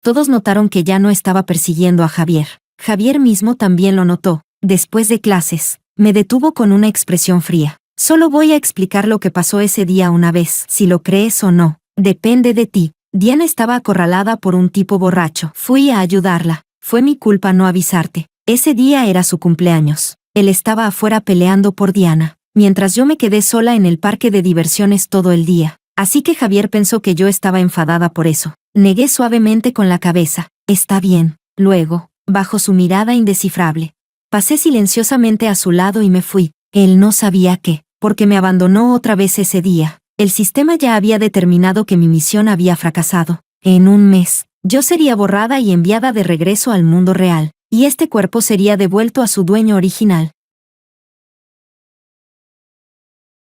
Todos notaron que ya no estaba persiguiendo a Javier. Javier mismo también lo notó. Después de clases, me detuvo con una expresión fría. Solo voy a explicar lo que pasó ese día una vez. Si lo crees o no, depende de ti. Diana estaba acorralada por un tipo borracho. Fui a ayudarla. Fue mi culpa no avisarte. Ese día era su cumpleaños. Él estaba afuera peleando por Diana, mientras yo me quedé sola en el parque de diversiones todo el día. Así que Javier pensó que yo estaba enfadada por eso. Negué suavemente con la cabeza. Está bien. Luego, bajo su mirada indescifrable, pasé silenciosamente a su lado y me fui. Él no sabía qué, porque me abandonó otra vez ese día. El sistema ya había determinado que mi misión había fracasado. En un mes, yo sería borrada y enviada de regreso al mundo real, y este cuerpo sería devuelto a su dueño original.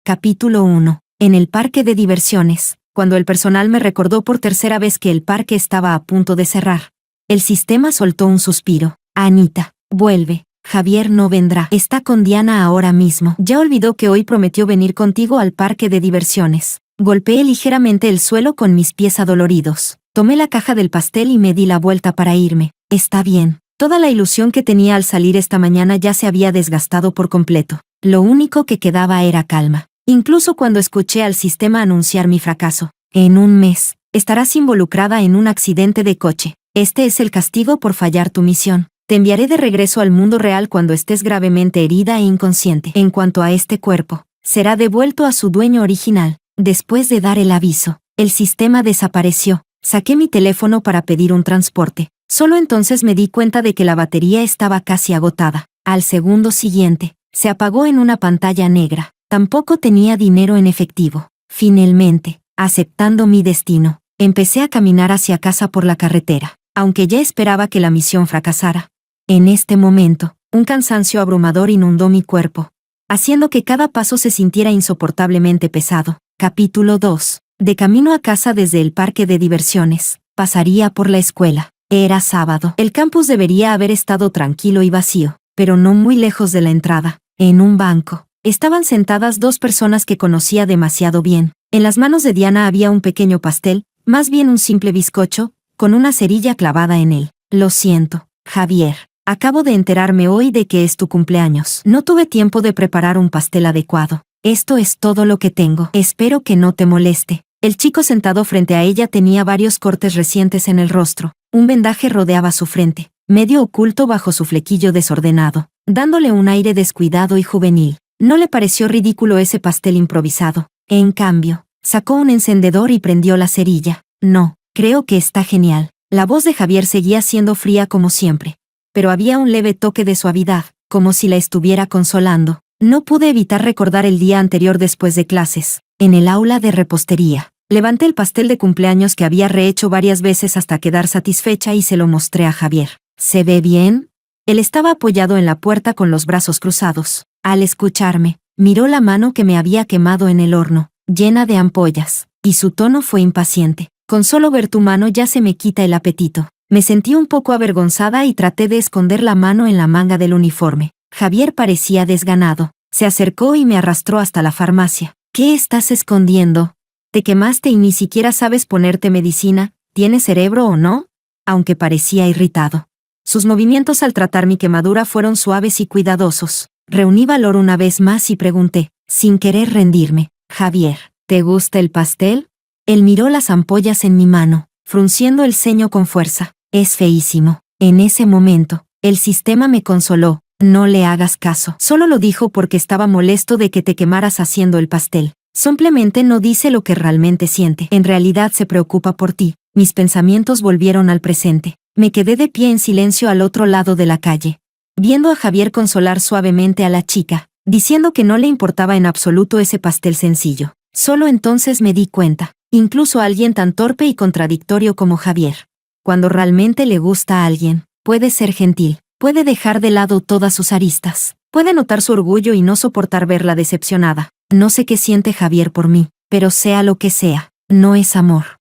Capítulo 1. En el parque de diversiones, cuando el personal me recordó por tercera vez que el parque estaba a punto de cerrar, el sistema soltó un suspiro. Anita, vuelve. Javier no vendrá. Está con Diana ahora mismo. Ya olvidó que hoy prometió venir contigo al parque de diversiones. Golpeé ligeramente el suelo con mis pies adoloridos. Tomé la caja del pastel y me di la vuelta para irme. Está bien. Toda la ilusión que tenía al salir esta mañana ya se había desgastado por completo. Lo único que quedaba era calma. Incluso cuando escuché al sistema anunciar mi fracaso. En un mes, estarás involucrada en un accidente de coche. Este es el castigo por fallar tu misión. Te enviaré de regreso al mundo real cuando estés gravemente herida e inconsciente. En cuanto a este cuerpo, será devuelto a su dueño original. Después de dar el aviso, el sistema desapareció. Saqué mi teléfono para pedir un transporte. Solo entonces me di cuenta de que la batería estaba casi agotada. Al segundo siguiente, se apagó en una pantalla negra. Tampoco tenía dinero en efectivo. Finalmente, aceptando mi destino, empecé a caminar hacia casa por la carretera, aunque ya esperaba que la misión fracasara. En este momento, un cansancio abrumador inundó mi cuerpo, haciendo que cada paso se sintiera insoportablemente pesado. Capítulo 2. De camino a casa desde el parque de diversiones, pasaría por la escuela. Era sábado. El campus debería haber estado tranquilo y vacío, pero no muy lejos de la entrada. En un banco, estaban sentadas dos personas que conocía demasiado bien. En las manos de Diana había un pequeño pastel, más bien un simple bizcocho, con una cerilla clavada en él. Lo siento, Javier. Acabo de enterarme hoy de que es tu cumpleaños. No tuve tiempo de preparar un pastel adecuado. Esto es todo lo que tengo. Espero que no te moleste. El chico sentado frente a ella tenía varios cortes recientes en el rostro. Un vendaje rodeaba su frente, medio oculto bajo su flequillo desordenado, dándole un aire descuidado y juvenil. No le pareció ridículo ese pastel improvisado. En cambio, sacó un encendedor y prendió la cerilla. No, creo que está genial. La voz de Javier seguía siendo fría como siempre, pero había un leve toque de suavidad, como si la estuviera consolando. No pude evitar recordar el día anterior después de clases, en el aula de repostería. Levanté el pastel de cumpleaños que había rehecho varias veces hasta quedar satisfecha y se lo mostré a Javier. ¿Se ve bien? Él estaba apoyado en la puerta con los brazos cruzados. Al escucharme, miró la mano que me había quemado en el horno, llena de ampollas, y su tono fue impaciente. Con solo ver tu mano ya se me quita el apetito. Me sentí un poco avergonzada y traté de esconder la mano en la manga del uniforme. Javier parecía desganado. Se acercó y me arrastró hasta la farmacia. ¿Qué estás escondiendo? Te quemaste y ni siquiera sabes ponerte medicina. ¿Tienes cerebro o no? Aunque parecía irritado. Sus movimientos al tratar mi quemadura fueron suaves y cuidadosos. Reuní valor una vez más y pregunté, sin querer rendirme. Javier, ¿te gusta el pastel? Él miró las ampollas en mi mano, frunciendo el ceño con fuerza. Es feísimo. En ese momento, el sistema me consoló. No le hagas caso. Solo lo dijo porque estaba molesto de que te quemaras haciendo el pastel. Simplemente no dice lo que realmente siente. En realidad se preocupa por ti. Mis pensamientos volvieron al presente. Me quedé de pie en silencio al otro lado de la calle, viendo a Javier consolar suavemente a la chica, diciendo que no le importaba en absoluto ese pastel sencillo. Solo entonces me di cuenta, incluso a alguien tan torpe y contradictorio como Javier, cuando realmente le gusta a alguien, puede ser gentil, puede dejar de lado todas sus aristas, puede notar su orgullo y no soportar verla decepcionada. No sé qué siente Javier por mí, pero sea lo que sea, no es amor.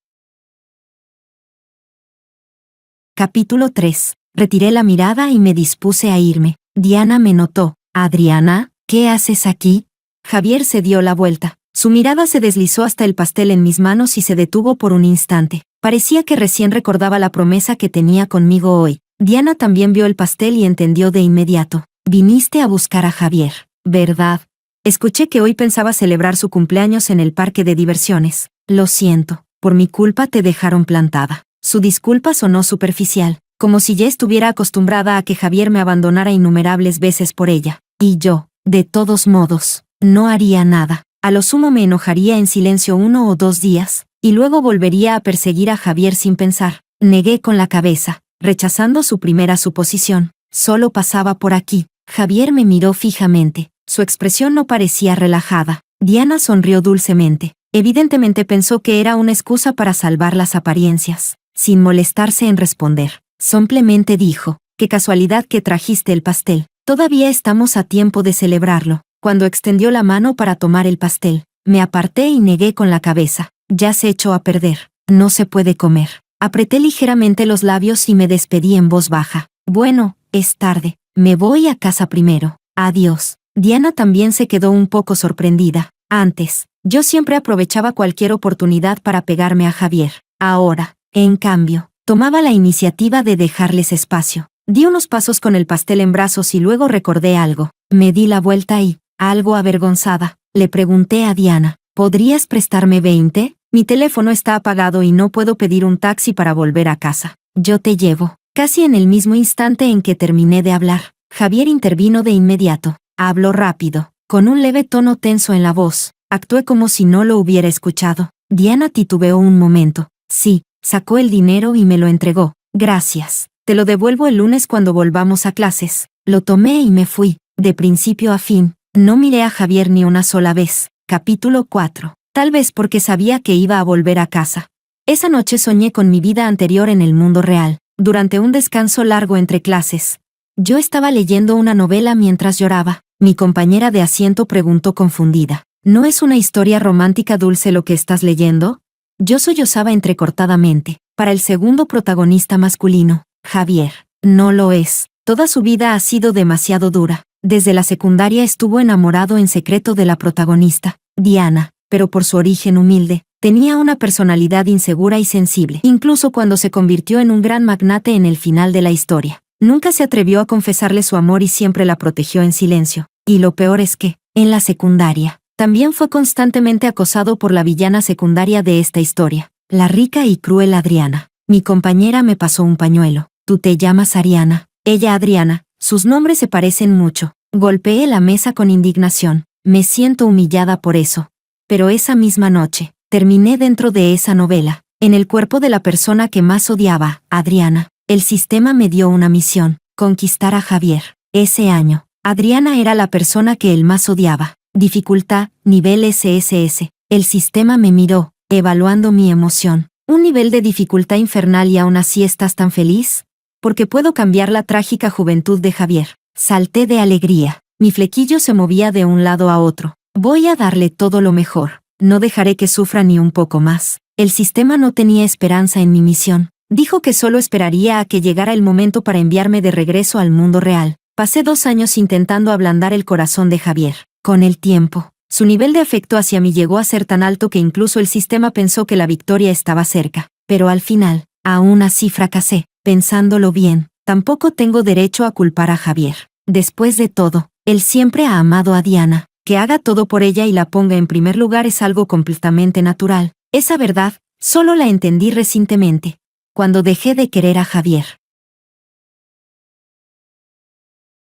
Capítulo 3. Retiré la mirada y me dispuse a irme. Diana me notó. Adriana, ¿qué haces aquí? Javier se dio la vuelta. Su mirada se deslizó hasta el pastel en mis manos y se detuvo por un instante. Parecía que recién recordaba la promesa que tenía conmigo hoy. Diana también vio el pastel y entendió de inmediato. Viniste a buscar a Javier, ¿verdad? Escuché que hoy pensaba celebrar su cumpleaños en el parque de diversiones. Lo siento, por mi culpa te dejaron plantada. Su disculpa sonó superficial, como si ya estuviera acostumbrada a que Javier me abandonara innumerables veces por ella. Y yo, de todos modos, no haría nada. A lo sumo me enojaría en silencio 1 o 2 días, y luego volvería a perseguir a Javier sin pensar. Negué con la cabeza, rechazando su primera suposición. Solo pasaba por aquí. Javier me miró fijamente. Su expresión no parecía relajada. Diana sonrió dulcemente. Evidentemente pensó que era una excusa para salvar las apariencias. Sin molestarse en responder, simplemente dijo, «Qué casualidad que trajiste el pastel. Todavía estamos a tiempo de celebrarlo». Cuando extendió la mano para tomar el pastel, me aparté y negué con la cabeza. Ya se echó a perder. No se puede comer. Apreté ligeramente los labios y me despedí en voz baja. Bueno, es tarde. Me voy a casa primero. Adiós. Diana también se quedó un poco sorprendida. Antes, yo siempre aprovechaba cualquier oportunidad para pegarme a Javier. Ahora, en cambio, tomaba la iniciativa de dejarles espacio. Di unos pasos con el pastel en brazos y luego recordé algo. Me di la vuelta y, algo avergonzada, le pregunté a Diana, ¿podrías prestarme 20? Mi teléfono está apagado y no puedo pedir un taxi para volver a casa. Yo te llevo. Casi en el mismo instante en que terminé de hablar, Javier intervino de inmediato. Habló rápido, con un leve tono tenso en la voz. Actué como si no lo hubiera escuchado. Diana titubeó un momento. Sí, sacó el dinero y me lo entregó. Gracias. Te lo devuelvo el lunes cuando volvamos a clases. Lo tomé y me fui, de principio a fin. No miré a Javier ni una sola vez. Capítulo 4. Tal vez porque sabía que iba a volver a casa. Esa noche soñé con mi vida anterior en el mundo real, durante un descanso largo entre clases. Yo estaba leyendo una novela mientras lloraba. Mi compañera de asiento preguntó confundida. ¿No es una historia romántica dulce lo que estás leyendo? Yo sollozaba entrecortadamente. Para el segundo protagonista masculino, Javier, no lo es. Toda su vida ha sido demasiado dura. Desde la secundaria estuvo enamorado en secreto de la protagonista, Diana, pero por su origen humilde, tenía una personalidad insegura y sensible. Incluso cuando se convirtió en un gran magnate en el final de la historia, nunca se atrevió a confesarle su amor y siempre la protegió en silencio. Y lo peor es que, en la secundaria, también fue constantemente acosado por la villana secundaria de esta historia, la rica y cruel Adriana. Mi compañera me pasó un pañuelo. Tú te llamas Ariana, ella Adriana, sus nombres se parecen mucho. Golpeé la mesa con indignación. Me siento humillada por eso. Pero esa misma noche, terminé dentro de esa novela, en el cuerpo de la persona que más odiaba, Adriana. El sistema me dio una misión, conquistar a Javier. Ese año, Adriana era la persona que él más odiaba. Dificultad, nivel SSS. El sistema me miró, evaluando mi emoción. ¿Un nivel de dificultad infernal y aún así estás tan feliz? Porque puedo cambiar la trágica juventud de Javier. Salté de alegría. Mi flequillo se movía de un lado a otro. Voy a darle todo lo mejor. No dejaré que sufra ni un poco más. El sistema no tenía esperanza en mi misión. Dijo que solo esperaría a que llegara el momento para enviarme de regreso al mundo real. Pasé 2 años intentando ablandar el corazón de Javier. Con el tiempo, su nivel de afecto hacia mí llegó a ser tan alto que incluso el sistema pensó que la victoria estaba cerca. Pero al final, aún así fracasé. Pensándolo bien, tampoco tengo derecho a culpar a Javier. Después de todo, él siempre ha amado a Diana. Que haga todo por ella y la ponga en primer lugar es algo completamente natural. Esa verdad, solo la entendí recientemente, cuando dejé de querer a Javier.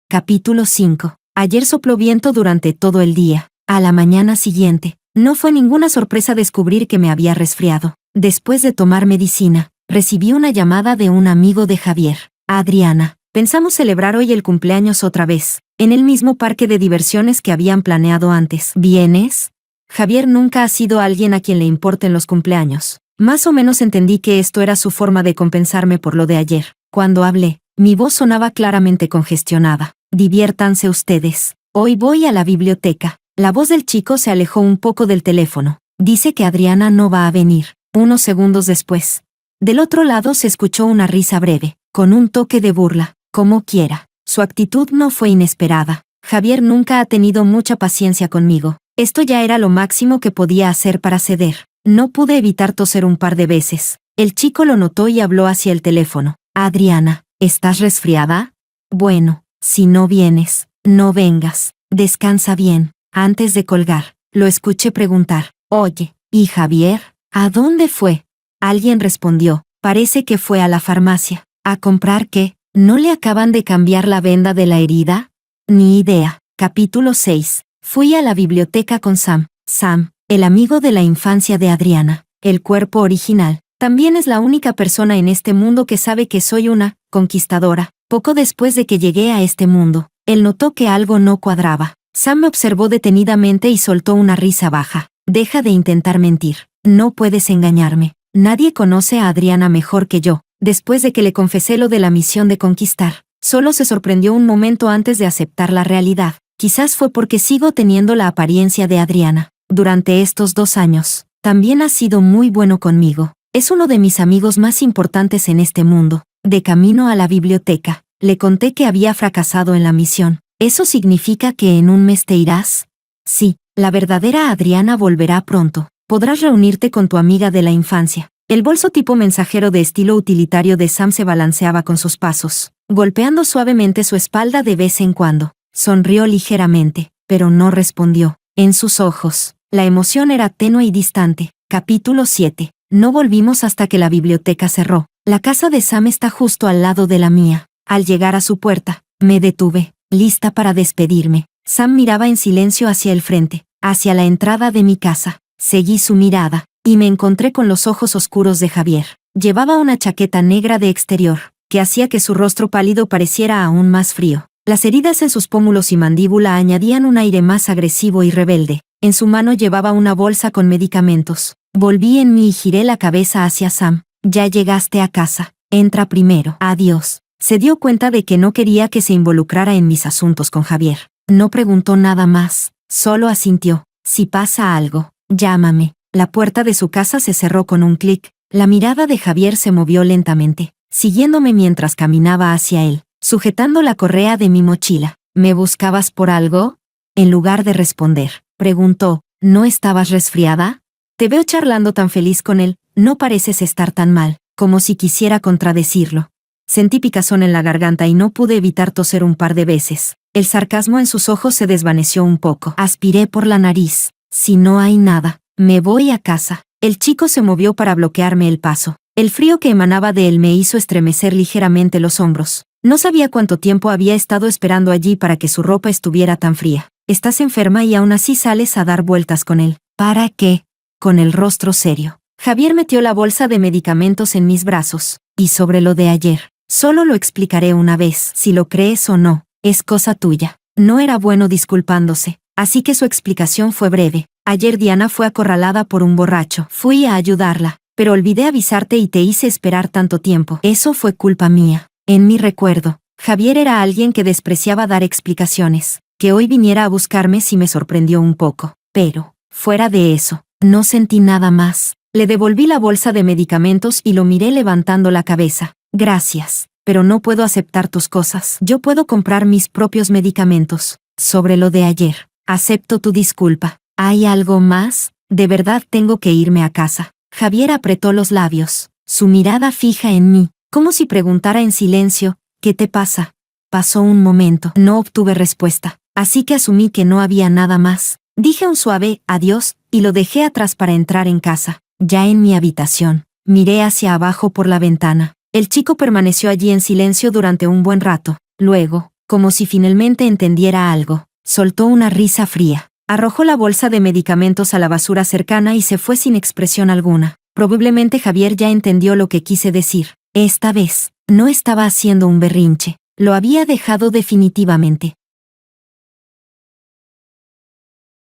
Capítulo 5. Ayer sopló viento durante todo el día. A la mañana siguiente, no fue ninguna sorpresa descubrir que me había resfriado. Después de tomar medicina, recibí una llamada de un amigo de Javier. Adriana, pensamos celebrar hoy el cumpleaños otra vez, en el mismo parque de diversiones que habían planeado antes. ¿Vienes? Javier nunca ha sido alguien a quien le importen los cumpleaños. Más o menos entendí que esto era su forma de compensarme por lo de ayer. Cuando hablé, mi voz sonaba claramente congestionada. Diviértanse ustedes. Hoy voy a la biblioteca. La voz del chico se alejó un poco del teléfono. Dice que Adriana no va a venir. Unos segundos después, del otro lado se escuchó una risa breve, con un toque de burla. Como quiera. Su actitud no fue inesperada. Javier nunca ha tenido mucha paciencia conmigo. Esto ya era lo máximo que podía hacer para ceder. No pude evitar toser un par de veces. El chico lo notó y habló hacia el teléfono. Adriana, ¿estás resfriada? Bueno, si no vienes, no vengas. Descansa bien. Antes de colgar, lo escuché preguntar. Oye, ¿y Javier? ¿A dónde fue? Alguien respondió. Parece que fue a la farmacia. ¿A comprar qué? ¿No le acaban de cambiar la venda de la herida? Ni idea. Capítulo 6. Fui a la biblioteca con Sam. Sam, el amigo de la infancia de Adriana, el cuerpo original, también es la única persona en este mundo que sabe que soy una conquistadora. Poco después de que llegué a este mundo, él notó que algo no cuadraba. Sam me observó detenidamente y soltó una risa baja. Deja de intentar mentir. No puedes engañarme. Nadie conoce a Adriana mejor que yo. Después de que le confesé lo de la misión de conquistar, solo se sorprendió un momento antes de aceptar la realidad. Quizás fue porque sigo teniendo la apariencia de Adriana. Durante estos 2 años, también ha sido muy bueno conmigo. Es uno de mis amigos más importantes en este mundo. De camino a la biblioteca, le conté que había fracasado en la misión. ¿Eso significa que en un mes te irás? Sí, la verdadera Adriana volverá pronto. Podrás reunirte con tu amiga de la infancia. El bolso tipo mensajero de estilo utilitario de Sam se balanceaba con sus pasos, golpeando suavemente su espalda de vez en cuando. Sonrió ligeramente, pero no respondió. En sus ojos, la emoción era tenue y distante. Capítulo 7. No volvimos hasta que la biblioteca cerró. La casa de Sam está justo al lado de la mía. Al llegar a su puerta, me detuve, lista para despedirme. Sam miraba en silencio hacia el frente, hacia la entrada de mi casa. Seguí su mirada, y me encontré con los ojos oscuros de Javier. Llevaba una chaqueta negra de exterior, que hacía que su rostro pálido pareciera aún más frío. Las heridas en sus pómulos y mandíbula añadían un aire más agresivo y rebelde. En su mano llevaba una bolsa con medicamentos. Volví en mí y giré la cabeza hacia Sam. Ya llegaste a casa. Entra primero. Adiós. Se dio cuenta de que no quería que se involucrara en mis asuntos con Javier. No preguntó nada más, solo asintió. Si pasa algo, llámame. La puerta de su casa se cerró con un clic. La mirada de Javier se movió lentamente, siguiéndome mientras caminaba hacia él, sujetando la correa de mi mochila. ¿Me buscabas por algo? En lugar de responder, preguntó, ¿no estabas resfriada? Te veo charlando tan feliz con él, no pareces estar tan mal, como si quisiera contradecirlo. Sentí picazón en la garganta y no pude evitar toser un par de veces. El sarcasmo en sus ojos se desvaneció un poco. Aspiré por la nariz. Si no hay nada, me voy a casa. El chico se movió para bloquearme el paso. El frío que emanaba de él me hizo estremecer ligeramente los hombros. No sabía cuánto tiempo había estado esperando allí para que su ropa estuviera tan fría. Estás enferma y aún así sales a dar vueltas con él. ¿Para qué? Con el rostro serio. Javier metió la bolsa de medicamentos en mis brazos. Y sobre lo de ayer, solo lo explicaré una vez, si lo crees o no, es cosa tuya. No era bueno disculpándose, así que su explicación fue breve. Ayer Diana fue acorralada por un borracho. Fui a ayudarla, pero olvidé avisarte y te hice esperar tanto tiempo. Eso fue culpa mía. En mi recuerdo, Javier era alguien que despreciaba dar explicaciones. Que hoy viniera a buscarme sí me sorprendió un poco. Pero, fuera de eso, no sentí nada más. Le devolví la bolsa de medicamentos y lo miré levantando la cabeza. Gracias, pero no puedo aceptar tus cosas. Yo puedo comprar mis propios medicamentos. Sobre lo de ayer, acepto tu disculpa. ¿Hay algo más? De verdad tengo que irme a casa. Javier apretó los labios, su mirada fija en mí, como si preguntara en silencio, ¿qué te pasa? Pasó un momento, no obtuve respuesta, así que asumí que no había nada más. Dije un suave adiós y lo dejé atrás para entrar en casa. Ya en mi habitación, miré hacia abajo por la ventana. El chico permaneció allí en silencio durante un buen rato. Luego, como si finalmente entendiera algo, soltó una risa fría. Arrojó la bolsa de medicamentos a la basura cercana y se fue sin expresión alguna. Probablemente Javier ya entendió lo que quise decir. Esta vez, no estaba haciendo un berrinche. Lo había dejado definitivamente.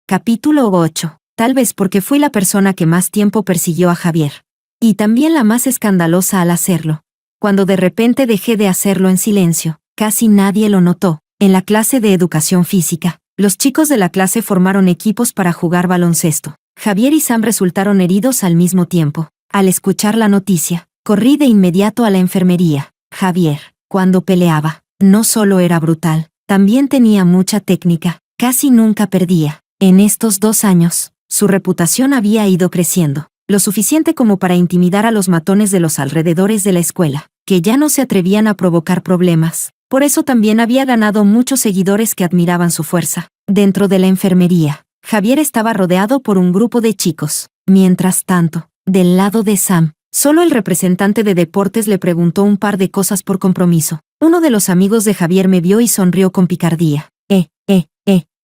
Capítulo 8. Tal vez porque fui la persona que más tiempo persiguió a Javier. Y también la más escandalosa al hacerlo. Cuando de repente dejé de hacerlo en silencio, casi nadie lo notó. En la clase de educación física, los chicos de la clase formaron equipos para jugar baloncesto. Javier y Sam resultaron heridos al mismo tiempo. Al escuchar la noticia, corrí de inmediato a la enfermería. Javier, cuando peleaba, no solo era brutal, también tenía mucha técnica, casi nunca perdía. En estos 2 años, su reputación había ido creciendo. lo suficiente como para intimidar a los matones de los alrededores de la escuela, que ya no se atrevían a provocar problemas. Por eso también había ganado muchos seguidores que admiraban su fuerza. Dentro de la enfermería, Javier estaba rodeado por un grupo de chicos. Mientras tanto, del lado de Sam, solo el representante de deportes le preguntó un par de cosas por compromiso. Uno de los amigos de Javier me vio y sonrió con picardía.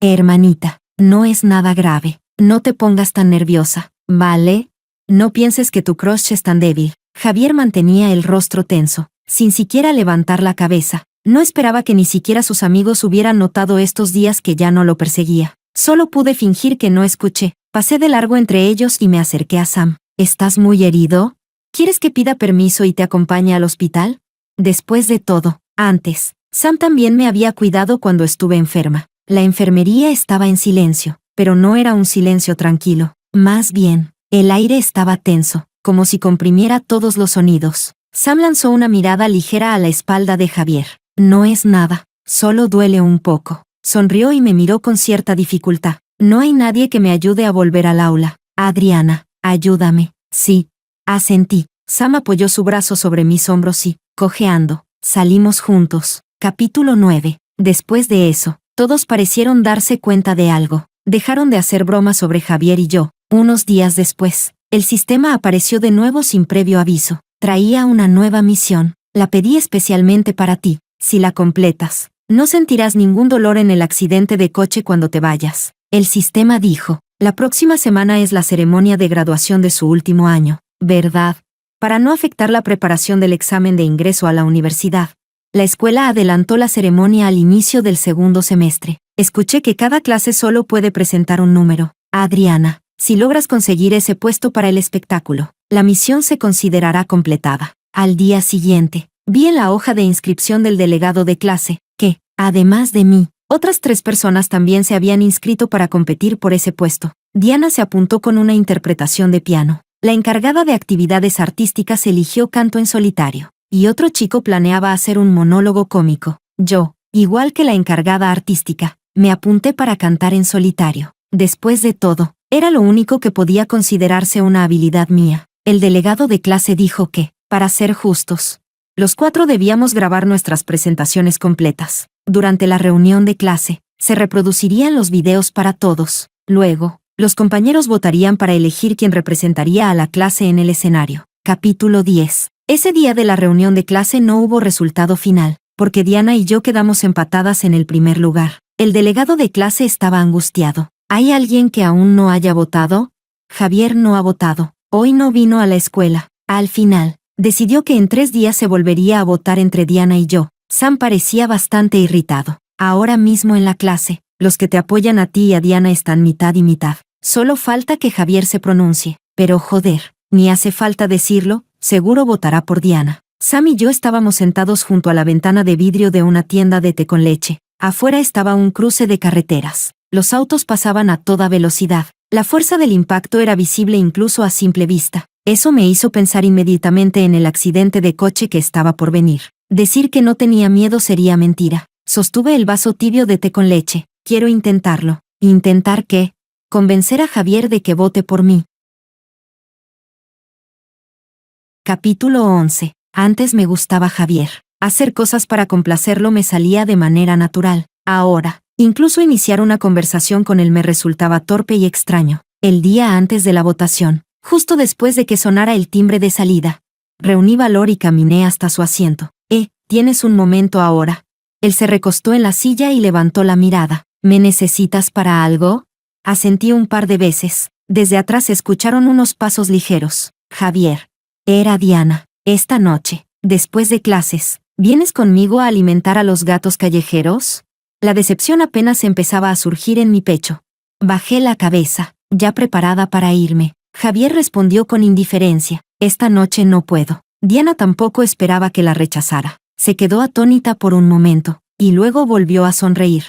Hermanita, no es nada grave. No te pongas tan nerviosa, ¿vale? No pienses que tu crush es tan débil. Javier mantenía el rostro tenso, sin siquiera levantar la cabeza. No esperaba que ni siquiera sus amigos hubieran notado estos días que ya no lo perseguía. Solo pude fingir que no escuché. Pasé de largo entre ellos y me acerqué a Sam. ¿Estás muy herido? ¿Quieres que pida permiso y te acompañe al hospital? Después de todo, antes, Sam también me había cuidado cuando estuve enferma. La enfermería estaba en silencio, pero no era un silencio tranquilo. Más bien, el aire estaba tenso, como si comprimiera todos los sonidos. Sam lanzó una mirada ligera a la espalda de Javier. No es nada, solo duele un poco. Sonrió y me miró con cierta dificultad. No hay nadie que me ayude a volver al aula. Adriana, ayúdame. Sí. Asentí. Sam apoyó su brazo sobre mis hombros y, cojeando, salimos juntos. Capítulo 9. Después de eso, todos parecieron darse cuenta de algo. Dejaron de hacer bromas sobre Javier y yo. Unos días después, el sistema apareció de nuevo sin previo aviso. Traía una nueva misión. La pedí especialmente para ti. Si la completas, no sentirás ningún dolor en el accidente de coche cuando te vayas. El sistema dijo, la próxima semana es la ceremonia de graduación de su último año, ¿verdad? Para no afectar la preparación del examen de ingreso a la universidad, la escuela adelantó la ceremonia al inicio del segundo semestre. Escuché que cada clase solo puede presentar un número. Adriana, si logras conseguir ese puesto para el espectáculo, la misión se considerará completada. Al día siguiente, vi en la hoja de inscripción del delegado de clase que, además de mí, otras 3 personas también se habían inscrito para competir por ese puesto. Diana se apuntó con una interpretación de piano. La encargada de actividades artísticas eligió canto en solitario, y otro chico planeaba hacer un monólogo cómico. Yo, igual que la encargada artística, me apunté para cantar en solitario. Después de todo, era lo único que podía considerarse una habilidad mía. El delegado de clase dijo que, para ser justos, los 4 debíamos grabar nuestras presentaciones completas. Durante la reunión de clase, se reproducirían los videos para todos. Luego, los compañeros votarían para elegir quién representaría a la clase en el escenario. Capítulo 10. Ese día de la reunión de clase no hubo resultado final, porque Diana y yo quedamos empatadas en el primer lugar. El delegado de clase estaba angustiado. ¿Hay alguien que aún no haya votado? Javier no ha votado. Hoy no vino a la escuela. Al final, decidió que en 3 días se volvería a votar entre Diana y yo. Sam parecía bastante irritado. Ahora mismo en la clase, los que te apoyan a ti y a Diana están mitad y mitad. Solo falta que Javier se pronuncie. Pero joder, ni hace falta decirlo, seguro votará por Diana. Sam y yo estábamos sentados junto a la ventana de vidrio de una tienda de té con leche. Afuera estaba un cruce de carreteras. Los autos pasaban a toda velocidad. La fuerza del impacto era visible incluso a simple vista. Eso me hizo pensar inmediatamente en el accidente de coche que estaba por venir. Decir que no tenía miedo sería mentira. Sostuve el vaso tibio de té con leche. Quiero intentarlo. ¿Intentar qué? Convencer a Javier de que vote por mí. Capítulo 11. Antes me gustaba Javier. Hacer cosas para complacerlo me salía de manera natural. Ahora, incluso iniciar una conversación con él me resultaba torpe y extraño. El día antes de la votación, justo después de que sonara el timbre de salida, reuní valor y caminé hasta su asiento. ¿Tienes un momento ahora? Él se recostó en la silla y levantó la mirada. ¿Me necesitas para algo? Asentí un par de veces. Desde atrás se escucharon unos pasos ligeros. Javier. Era Diana. Esta noche, después de clases, ¿vienes conmigo a alimentar a los gatos callejeros? La decepción apenas empezaba a surgir en mi pecho. Bajé la cabeza, ya preparada para irme. Javier respondió con indiferencia. Esta noche no puedo. Diana tampoco esperaba que la rechazara. Se quedó atónita por un momento, y luego volvió a sonreír.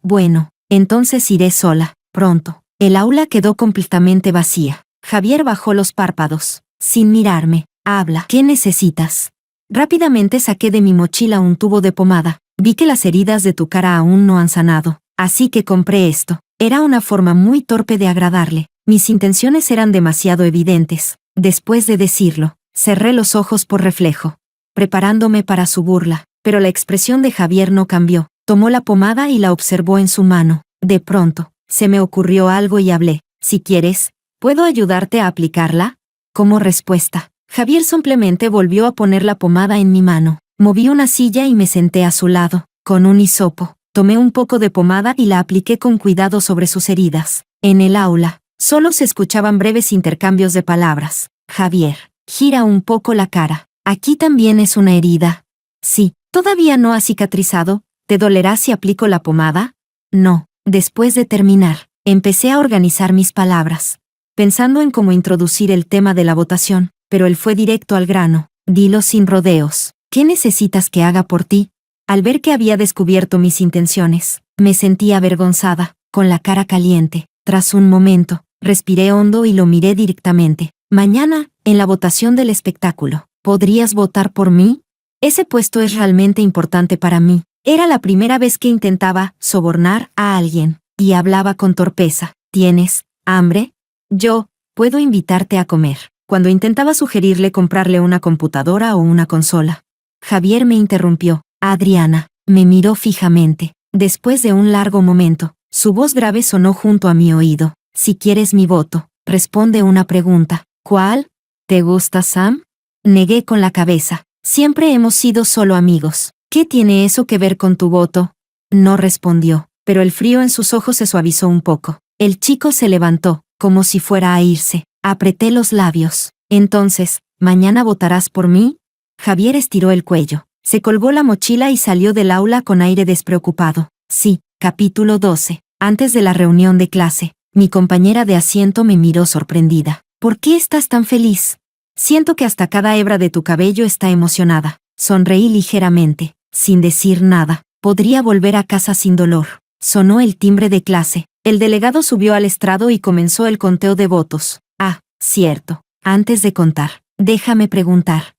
Bueno, entonces iré sola, pronto. El aula quedó completamente vacía. Javier bajó los párpados. Sin mirarme. Habla. ¿Qué necesitas? Rápidamente saqué de mi mochila un tubo de pomada. Vi que las heridas de tu cara aún no han sanado, así que compré esto. Era una forma muy torpe de agradarle. Mis intenciones eran demasiado evidentes. Después de decirlo, cerré los ojos por reflejo, preparándome para su burla, pero la expresión de Javier no cambió. Tomó la pomada y la observó en su mano. De pronto, se me ocurrió algo y hablé. Si quieres, ¿puedo ayudarte a aplicarla? Como respuesta, Javier simplemente volvió a poner la pomada en mi mano. Moví una silla y me senté a su lado. Con un hisopo, tomé un poco de pomada y la apliqué con cuidado sobre sus heridas. En el aula, solo se escuchaban breves intercambios de palabras. Javier, gira un poco la cara. Aquí también es una herida. Sí, todavía no ha cicatrizado. ¿Te dolerá si aplico la pomada? No. Después de terminar, empecé a organizar mis palabras, pensando en cómo introducir el tema de la votación, pero él fue directo al grano. Dilo sin rodeos. ¿Qué necesitas que haga por ti? Al ver que había descubierto mis intenciones, me sentí avergonzada, con la cara caliente. Tras un momento, respiré hondo y lo miré directamente. Mañana, en la votación del espectáculo, ¿podrías votar por mí? Ese puesto es realmente importante para mí. Era la primera vez que intentaba sobornar a alguien, y hablaba con torpeza. ¿Tienes hambre? Yo puedo invitarte a comer. Cuando intentaba sugerirle comprarle una computadora o una consola, Javier me interrumpió. Adriana me miró fijamente. Después de un largo momento, su voz grave sonó junto a mi oído. Si quieres mi voto, responde una pregunta. ¿Cuál? ¿Te gusta Sam? Negué con la cabeza. Siempre hemos sido solo amigos. ¿Qué tiene eso que ver con tu voto? No respondió, pero el frío en sus ojos se suavizó un poco. El chico se levantó, como si fuera a irse. Apreté los labios. Entonces, ¿mañana votarás por mí? Javier estiró el cuello, se colgó la mochila y salió del aula con aire despreocupado. Sí, capítulo 12. Antes de la reunión de clase, mi compañera de asiento me miró sorprendida. ¿Por qué estás tan feliz? Siento que hasta cada hebra de tu cabello está emocionada. Sonreí ligeramente. Sin decir nada, podría volver a casa sin dolor. Sonó el timbre de clase. El delegado subió al estrado y comenzó el conteo de votos. Ah, cierto. Antes de contar, déjame preguntar.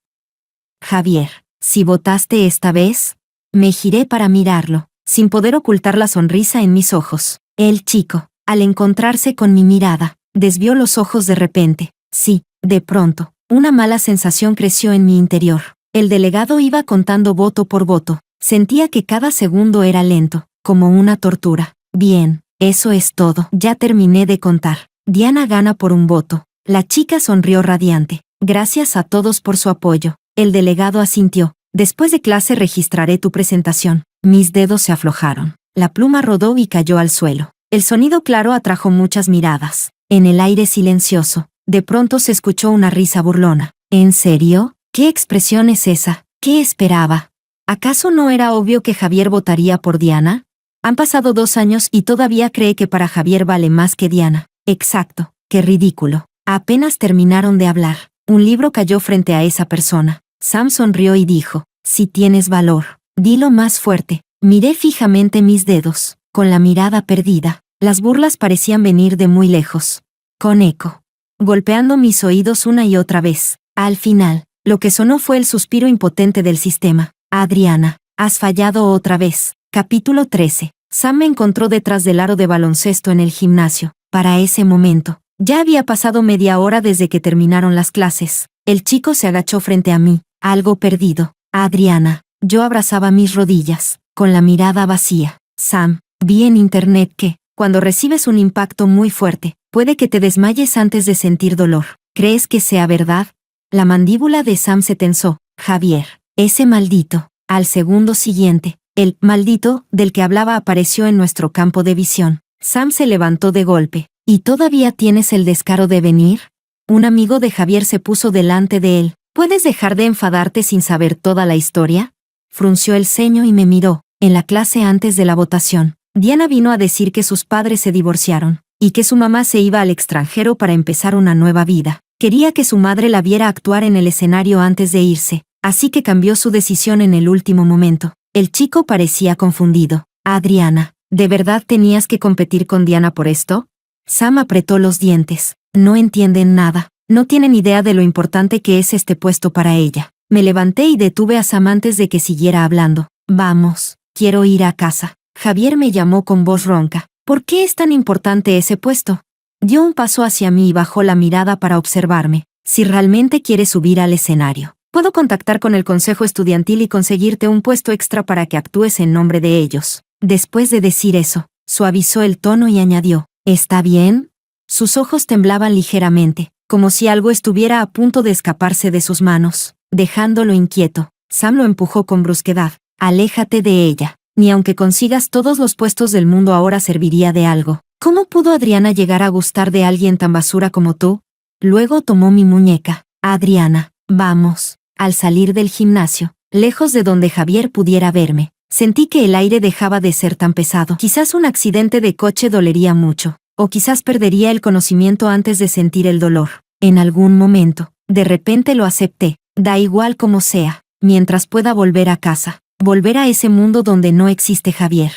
Javier, ¿si votaste esta vez? Me giré para mirarlo, sin poder ocultar la sonrisa en mis ojos. El chico, al encontrarse con mi mirada, desvió los ojos de repente. Sí, de pronto, una mala sensación creció en mi interior. El delegado iba contando voto por voto. Sentía que cada segundo era lento, como una tortura. Bien, eso es todo. Ya terminé de contar. Diana gana por un voto. La chica sonrió radiante. Gracias a todos por su apoyo. El delegado asintió. Después de clase registraré tu presentación. Mis dedos se aflojaron. La pluma rodó y cayó al suelo. El sonido claro atrajo muchas miradas. En el aire silencioso, de pronto se escuchó una risa burlona. ¿En serio? ¿Qué expresión es esa? ¿Qué esperaba? ¿Acaso no era obvio que Javier votaría por Diana? Han pasado 2 años y todavía cree que para Javier vale más que Diana. Exacto, qué ridículo. Apenas terminaron de hablar. Un libro cayó frente a esa persona. Sam sonrió y dijo, si tienes valor, dilo más fuerte. Miré fijamente mis dedos, con la mirada perdida. Las burlas parecían venir de muy lejos. Con eco, golpeando mis oídos una y otra vez. Al final, lo que sonó fue el suspiro impotente del sistema. Adriana, has fallado otra vez. Capítulo 13. Sam me encontró detrás del aro de baloncesto en el gimnasio. Para ese momento, ya había pasado media hora desde que terminaron las clases. El chico se agachó frente a mí, algo perdido. Adriana, yo abrazaba mis rodillas, con la mirada vacía. Sam, vi en internet que, cuando recibes un impacto muy fuerte, puede que te desmayes antes de sentir dolor. ¿Crees que sea verdad? La mandíbula de Sam se tensó. Javier, ese maldito. Al segundo siguiente, el maldito del que hablaba apareció en nuestro campo de visión. Sam se levantó de golpe. ¿Y todavía tienes el descaro de venir? Un amigo de Javier se puso delante de él. ¿Puedes dejar de enfadarte sin saber toda la historia? Frunció el ceño y me miró. En la clase antes de la votación, Diana vino a decir que sus padres se divorciaron, y que su mamá se iba al extranjero para empezar una nueva vida. Quería que su madre la viera actuar en el escenario antes de irse, así que cambió su decisión en el último momento. El chico parecía confundido. Adriana, ¿de verdad tenías que competir con Diana por esto? Sam apretó los dientes. No entienden nada. No tienen idea de lo importante que es este puesto para ella. Me levanté y detuve a Sam antes de que siguiera hablando. Vamos, quiero ir a casa. Javier me llamó con voz ronca. ¿Por qué es tan importante ese puesto? Dio un paso hacia mí y bajó la mirada para observarme. si realmente quieres subir al escenario. Puedo contactar con el consejo estudiantil y conseguirte un puesto extra para que actúes en nombre de ellos. Después de decir eso, suavizó el tono y añadió, ¿está bien? Sus ojos temblaban ligeramente, como si algo estuviera a punto de escaparse de sus manos. Dejándolo inquieto, Sam lo empujó con brusquedad. Aléjate de ella. Ni aunque consigas todos los puestos del mundo ahora serviría de algo. ¿Cómo pudo Adriana llegar a gustar de alguien tan basura como tú? Luego tomó mi muñeca. Adriana, vamos. Al salir del gimnasio, lejos de donde Javier pudiera verme, sentí que el aire dejaba de ser tan pesado. Quizás un accidente de coche dolería mucho, o quizás perdería el conocimiento antes de sentir el dolor. En algún momento, de repente lo acepté, da igual como sea, mientras pueda volver a casa, volver a ese mundo donde no existe Javier.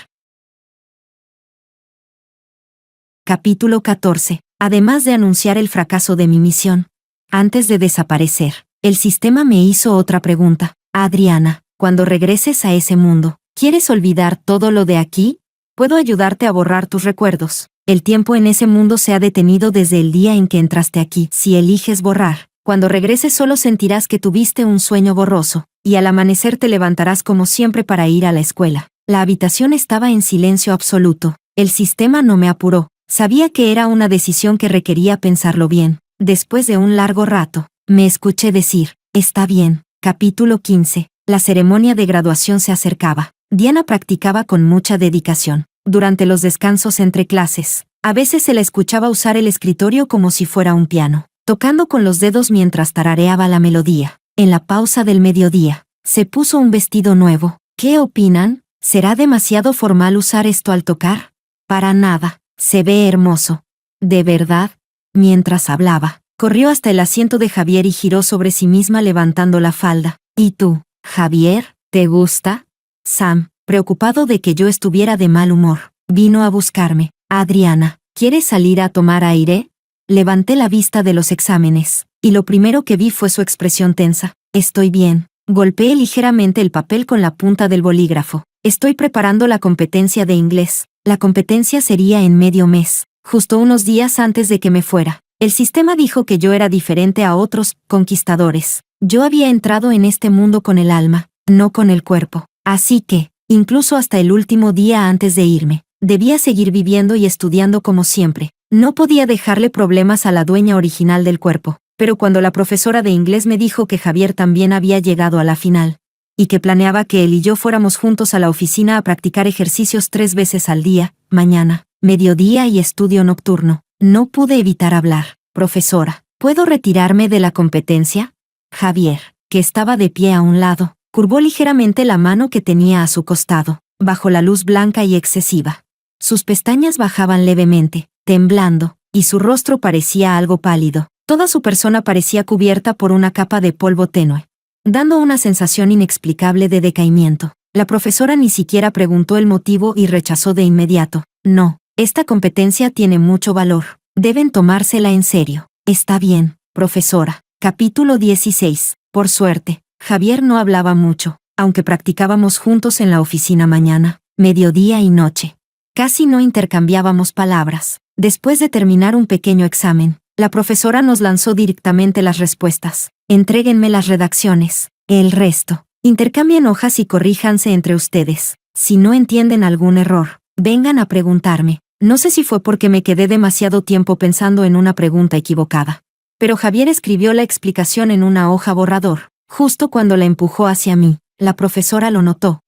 Capítulo 14. Además de anunciar el fracaso de mi misión, antes de desaparecer, el sistema me hizo otra pregunta. Adriana, cuando regreses a ese mundo, ¿quieres olvidar todo lo de aquí? Puedo ayudarte a borrar tus recuerdos. El tiempo en ese mundo se ha detenido desde el día en que entraste aquí. Si eliges borrar, cuando regreses solo sentirás que tuviste un sueño borroso, y al amanecer te levantarás como siempre para ir a la escuela. La habitación estaba en silencio absoluto. El sistema no me apuró. Sabía que era una decisión que requería pensarlo bien. Después de un largo rato, me escuché decir, está bien. Capítulo 15. La ceremonia de graduación se acercaba. Diana practicaba con mucha dedicación. Durante los descansos entre clases, a veces se la escuchaba usar el escritorio como si fuera un piano, tocando con los dedos mientras tarareaba la melodía. En la pausa del mediodía, se puso un vestido nuevo. ¿Qué opinan? ¿Será demasiado formal usar esto al tocar? Para nada. Se ve hermoso. ¿De verdad? Mientras hablaba, corrió hasta el asiento de Javier y giró sobre sí misma levantando la falda. ¿Y tú, Javier, te gusta? Sam, preocupado de que yo estuviera de mal humor, vino a buscarme. Adriana, ¿quieres salir a tomar aire? Levanté la vista de los exámenes, y lo primero que vi fue su expresión tensa. Estoy bien. Golpeé ligeramente el papel con la punta del bolígrafo. Estoy preparando la competencia de inglés. La competencia sería en medio mes, justo unos días antes de que me fuera. El sistema dijo que yo era diferente a otros conquistadores. Yo había entrado en este mundo con el alma, no con el cuerpo. Así que, incluso hasta el último día antes de irme, debía seguir viviendo y estudiando como siempre. No podía dejarle problemas a la dueña original del cuerpo. Pero cuando la profesora de inglés me dijo que Javier también había llegado a la final, y que planeaba que él y yo fuéramos juntos a la oficina a practicar ejercicios 3 veces al día, mañana, mediodía y estudio nocturno, no pude evitar hablar. Profesora, ¿puedo retirarme de la competencia? Javier, que estaba de pie a un lado, curvó ligeramente la mano que tenía a su costado, bajo la luz blanca y excesiva. Sus pestañas bajaban levemente, temblando, y su rostro parecía algo pálido. Toda su persona parecía cubierta por una capa de polvo tenue, dando una sensación inexplicable de decaimiento. La profesora ni siquiera preguntó el motivo y rechazó de inmediato. No, esta competencia tiene mucho valor. Deben tomársela en serio. Está bien, profesora. Capítulo 16. Por suerte, Javier no hablaba mucho, aunque practicábamos juntos en la oficina mañana, mediodía y noche. Casi no intercambiábamos palabras. Después de terminar un pequeño examen, la profesora nos lanzó directamente las respuestas. Entréguenme las redacciones. El resto. Intercambien hojas y corríjanse entre ustedes. Si no entienden algún error, vengan a preguntarme. No sé si fue porque me quedé demasiado tiempo pensando en una pregunta equivocada. Pero Javier escribió la explicación en una hoja borrador, justo cuando la empujó hacia mí. La profesora lo notó.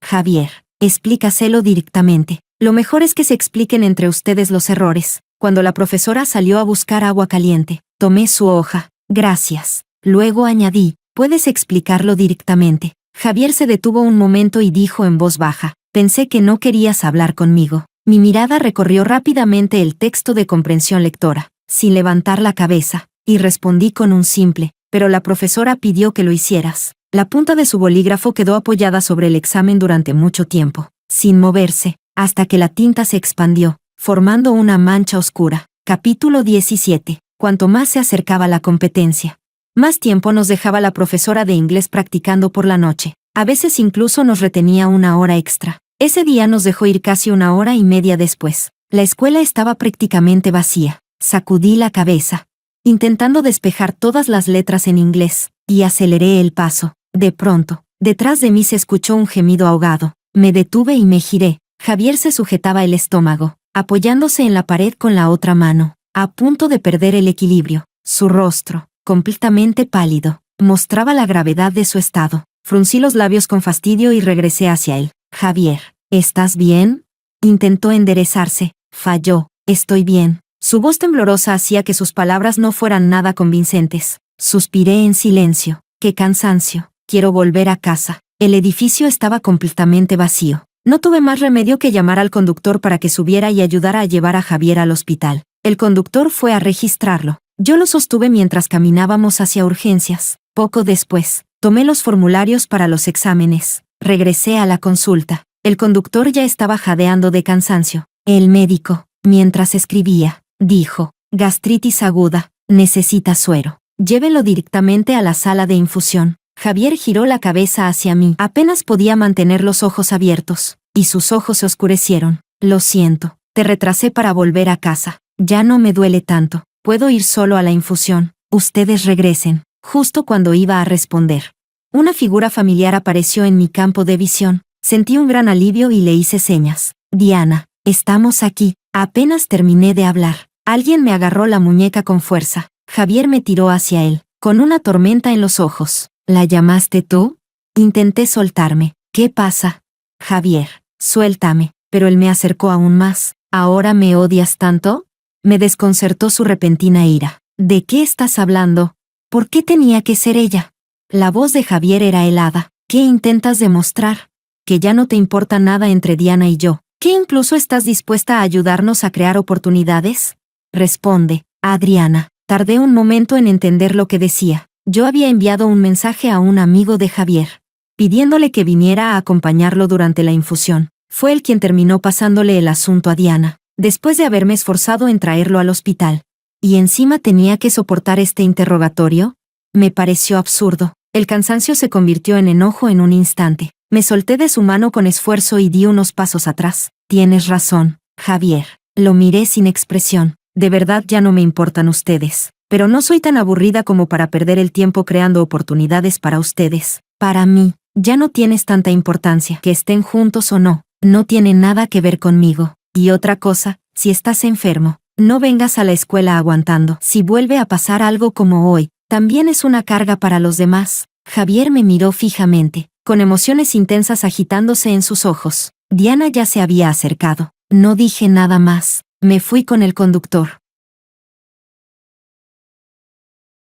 Javier, explícaselo directamente. Lo mejor es que se expliquen entre ustedes los errores. Cuando la profesora salió a buscar agua caliente, tomé su hoja. Gracias. Luego añadí, ¿puedes explicarlo directamente? Javier se detuvo un momento y dijo en voz baja, pensé que no querías hablar conmigo. Mi mirada recorrió rápidamente el texto de comprensión lectora, sin levantar la cabeza, y respondí con un simple, pero la profesora pidió que lo hicieras. La punta de su bolígrafo quedó apoyada sobre el examen durante mucho tiempo, sin moverse, hasta que la tinta se expandió, formando una mancha oscura. Capítulo 17. Cuanto más se acercaba la competencia, más tiempo nos dejaba la profesora de inglés practicando por la noche. A veces incluso nos retenía una hora extra. Ese día nos dejó ir casi 1 hora y media después. La escuela estaba prácticamente vacía. Sacudí la cabeza. intentando despejar todas las letras en inglés, y aceleré el paso. De pronto, detrás de mí se escuchó un gemido ahogado. Me detuve y me giré. Javier se sujetaba el estómago, apoyándose en la pared con la otra mano, a punto de perder el equilibrio. Su rostro, completamente pálido, mostraba la gravedad de su estado. Fruncí los labios con fastidio y regresé hacia él. Javier, ¿estás bien? Intentó enderezarse. Falló. Estoy bien. Su voz temblorosa hacía que sus palabras no fueran nada convincentes. Suspiré en silencio. ¡Qué cansancio! Quiero volver a casa. El edificio estaba completamente vacío. No tuve más remedio que llamar al conductor para que subiera y ayudara a llevar a Javier al hospital. El conductor fue a registrarlo. Yo lo sostuve mientras caminábamos hacia urgencias. Poco después, tomé los formularios para los exámenes. Regresé a la consulta. El conductor ya estaba jadeando de cansancio. El médico, mientras escribía, dijo: gastritis aguda, necesita suero. Llévelo directamente a la sala de infusión. Javier giró la cabeza hacia mí. Apenas podía mantener los ojos abiertos, y sus ojos se oscurecieron. Lo siento, te retrasé para volver a casa. Ya no me duele tanto. Puedo ir solo a la infusión. Ustedes regresen. Justo cuando iba a responder, una figura familiar apareció en mi campo de visión. Sentí un gran alivio y le hice señas. Diana, estamos aquí. Apenas terminé de hablar, alguien me agarró la muñeca con fuerza. Javier me tiró hacia él, con una tormenta en los ojos. ¿La llamaste tú? Intenté soltarme. ¿Qué pasa? Javier, suéltame. Pero él me acercó aún más. ¿Ahora me odias tanto? Me desconcertó su repentina ira. ¿De qué estás hablando? ¿Por qué tenía que ser ella? La voz de Javier era helada. ¿Qué intentas demostrar? Que ya no te importa nada entre Diana y yo. ¿Que incluso estás dispuesta a ayudarnos a crear oportunidades? Responde, Adriana. Tardé un momento en entender lo que decía. Yo había enviado un mensaje a un amigo de Javier, pidiéndole que viniera a acompañarlo durante la infusión. Fue él quien terminó pasándole el asunto a Diana, después de haberme esforzado en traerlo al hospital. ¿Y encima tenía que soportar este interrogatorio? Me pareció absurdo. El cansancio se convirtió en enojo en un instante. Me solté de su mano con esfuerzo y di unos pasos atrás. Tienes razón, Javier. Lo miré sin expresión. De verdad ya no me importan ustedes. Pero no soy tan aburrida como para perder el tiempo creando oportunidades para ustedes. Para mí, ya no tienes tanta importancia. Que estén juntos o no, no tiene nada que ver conmigo. Y otra cosa, si estás enfermo, no vengas a la escuela aguantando. Si vuelve a pasar algo como hoy, también es una carga para los demás. Javier me miró fijamente, con emociones intensas agitándose en sus ojos. Diana ya se había acercado. No dije nada más. Me fui con el conductor.